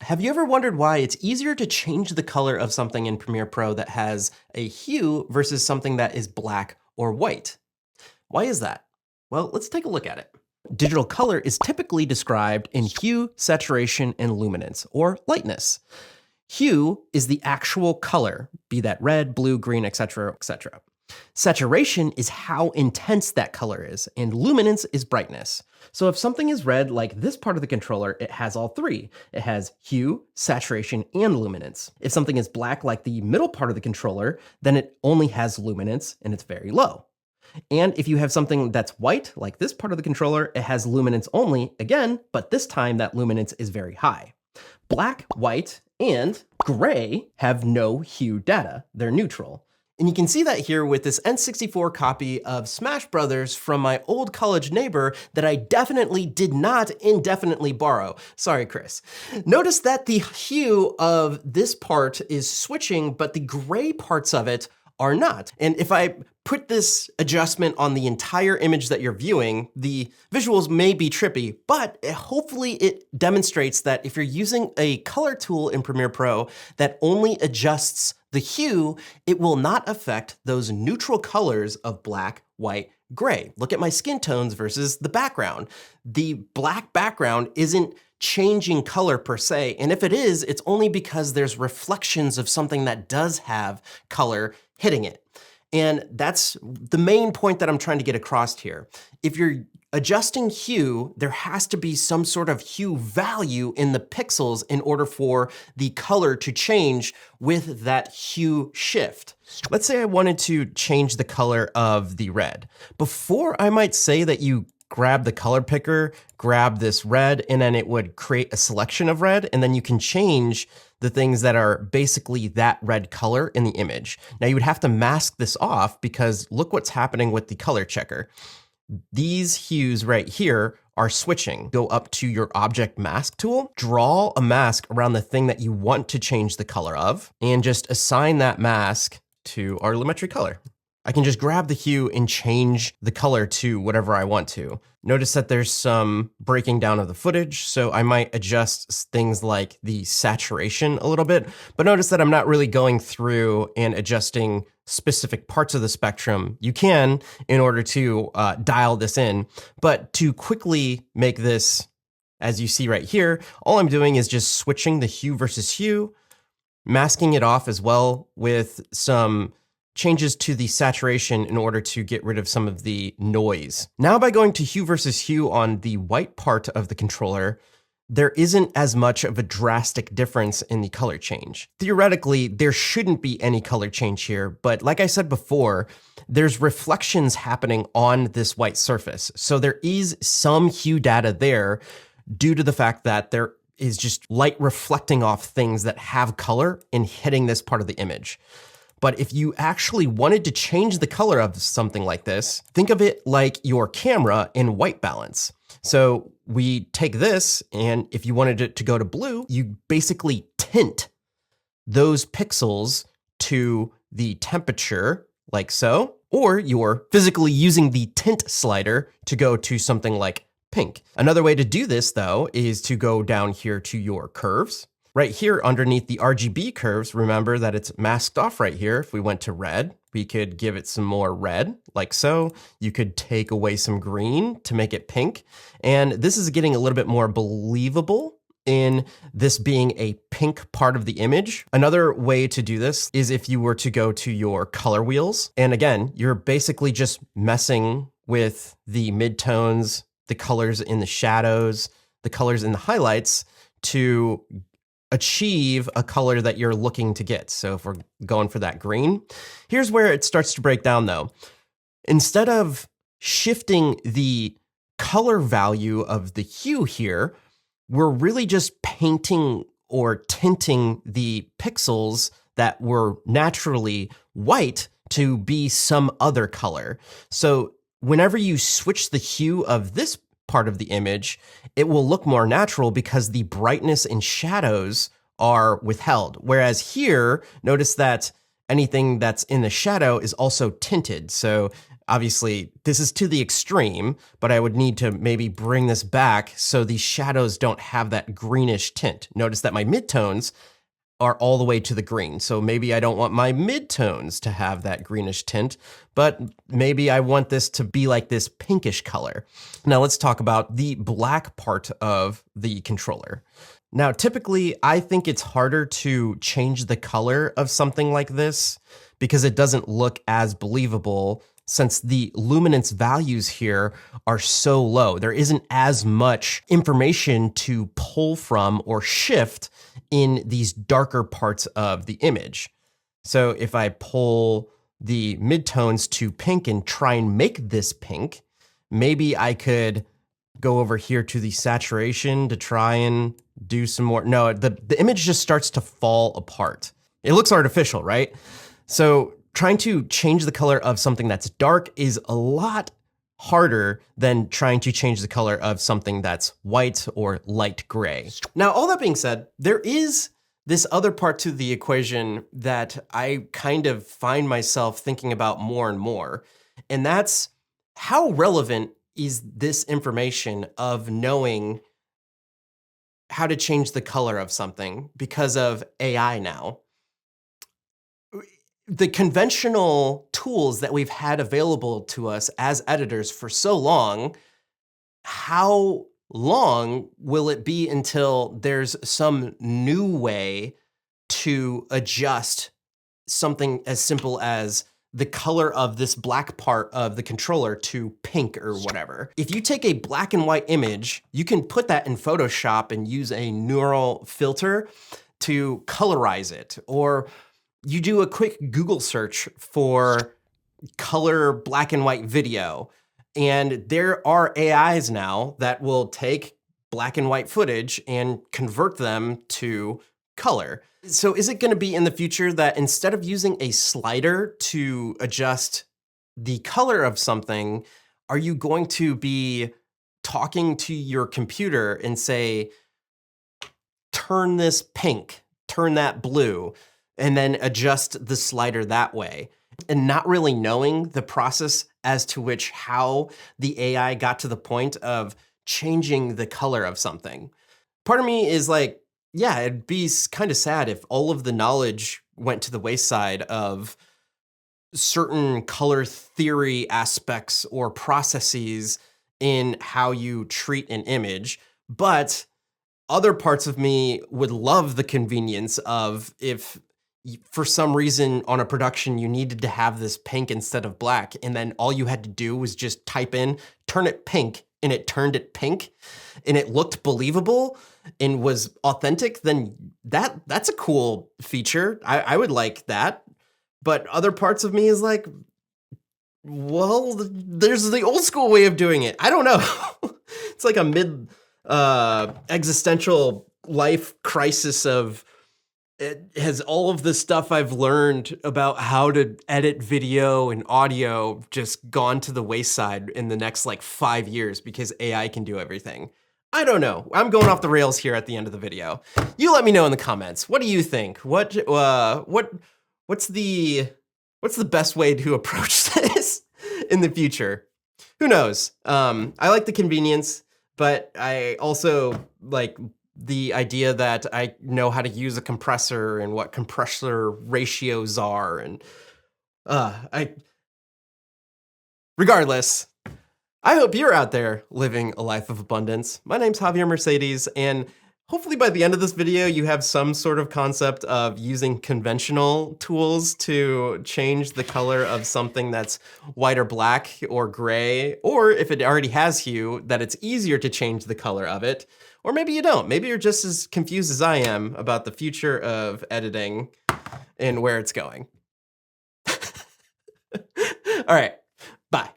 Have you ever wondered why it's easier to change the color of something in Premiere Pro that has a hue versus something that is black or white? Why is that? Well, let's take a look at it. Digital color is typically described in hue, saturation, and luminance, or lightness. Hue is the actual color, be that red, blue, green, etc., etc. Saturation is how intense that color is, and luminance is brightness. So if something is red like this part of the controller, it has all three. It has hue, saturation, and luminance. If something is black like the middle part of the controller, then it only has luminance and it's very low. And if you have something that's white, like this part of the controller, it has luminance only, again, but this time that luminance is very high. Black, white, and gray have no hue data. They're neutral. And you can see that here with this N64 copy of Smash Brothers from my old college neighbor that I definitely did not indefinitely borrow. Sorry, Chris. Notice that the hue of this part is switching, but the gray parts of it are not. And if I put this adjustment on the entire image that you're viewing, the visuals may be trippy, but hopefully it demonstrates that if you're using a color tool in Premiere Pro that only adjusts the hue, it will not affect those neutral colors of black, white, gray. Look at my skin tones versus the background. The black background isn't changing color per se, and if it is, it's only because there's reflections of something that does have color hitting it. And that's the main point that I'm trying to get across here. If you're adjusting hue, there has to be some sort of hue value in the pixels in order for the color to change with that hue shift. Let's say I wanted to change the color of the red. Before I might say that you grab the color picker, grab this red, and then it would create a selection of red, and then you can change the things that are basically that red color in the image. Now you would have to mask this off because look what's happening with the color checker. These hues right here are switching. Go up to your object mask tool, draw a mask around the thing that you want to change the color of, and just assign that mask to our Lumetri color. I can just grab the hue and change the color to whatever I want to. Notice that there's some breaking down of the footage, so I might adjust things like the saturation a little bit, but notice that I'm not really going through and adjusting specific parts of the spectrum. You can in order to dial this in, but to quickly make this, as you see right here, all I'm doing is just switching the hue versus hue, masking it off as well with some changes to the saturation in order to get rid of some of the noise. Now by going to hue versus hue on the white part of the controller, there isn't as much of a drastic difference in the color change. Theoretically, there shouldn't be any color change here, but like I said before, there's reflections happening on this white surface. So there is some hue data there due to the fact that there is just light reflecting off things that have color and hitting this part of the image. But if you actually wanted to change the color of something like this, think of it like your camera in white balance. So we take this, and if you wanted it to go to blue, you basically tint those pixels to the temperature, like so, or you're physically using the tint slider to go to something like pink. Another way to do this, though, is to go down here to your curves. Right here underneath the RGB curves, remember that it's masked off right here. If we went to red, we could give it some more red, like so. You could take away some green to make it pink. And this is getting a little bit more believable in this being a pink part of the image. Another way to do this is if you were to go to your color wheels. And again, you're basically just messing with the midtones, the colors in the shadows, the colors in the highlights to achieve a color that you're looking to get. So if we're going for that green, here's where it starts to break down though. Instead of shifting the color value of the hue here, we're really just painting or tinting the pixels that were naturally white to be some other color. So whenever you switch the hue of this part of the image, it will look more natural because the brightness and shadows are withheld. Whereas here, notice that anything that's in the shadow is also tinted. So Obviously, this is to the extreme, but I would need to maybe bring this back so these shadows don't have that greenish tint. Notice that my midtones are all the way to the green. So maybe I don't want my midtones to have that greenish tint, but maybe I want this to be like this pinkish color. Now let's talk about the black part of the controller. Now, typically, I think it's harder to change the color of something like this because it doesn't look as believable since the luminance values here are so low. There isn't as much information to pull from or shift in these darker parts of the image. So if I pull the midtones to pink and try and make this pink, maybe I could go over here to the saturation to try and do some more. No, the image just starts to fall apart. It looks artificial, right? So trying to change the color of something that's dark is a lot harder than trying to change the color of something that's white or light gray. Now, all that being said, there is this other part to the equation that I kind of find myself thinking about more and more, and that's how relevant is this information of knowing how to change the color of something because of AI now. The conventional tools that we've had available to us as editors for so long, how long will it be until there's some new way to adjust something as simple as the color of this black part of the controller to pink or whatever? If you take a black and white image, you can put that in Photoshop and use a neural filter to colorize it, or you do a quick Google search for color black and white video, and there are AIs now that will take black and white footage and convert them to color. So is it going to be in the future that instead of using a slider to adjust the color of something, are you going to be talking to your computer and say, turn this pink, turn that blue, and then adjust the slider that way, and not really knowing the process as to which how the AI got to the point of changing the color of something? Part of me is like, yeah, it'd be kind of sad if all of the knowledge went to the wayside of certain color theory aspects or processes in how you treat an image, but other parts of me would love the convenience of if for some reason on a production you needed to have this pink instead of black, and then all you had to do was just type in, turn it pink, and it turned it pink, and it looked believable and was authentic, then that's a cool feature. I would like that. But other parts of me is like, well, there's the old school way of doing it. I don't know. It's like a mid existential life crisis of, it has all of the stuff I've learned about how to edit video and audio just gone to the wayside in the next like 5 years because AI can do everything. I don't know. I'm going off the rails here at the end of the video. You let me know in the comments. What do you think? What's the best way to approach this in the future? Who knows? I like the convenience, but I also like the idea that I know how to use a compressor and what compressor ratios are, and regardless, I hope you're out there living a life of abundance. My name's Javier Mercedes, and hopefully by the end of this video, you have some sort of concept of using conventional tools to change the color of something that's white or black or gray, or if it already has hue, that it's easier to change the color of it. Or maybe you don't. Maybe you're just as confused as I am about the future of editing and where it's going. All right, bye.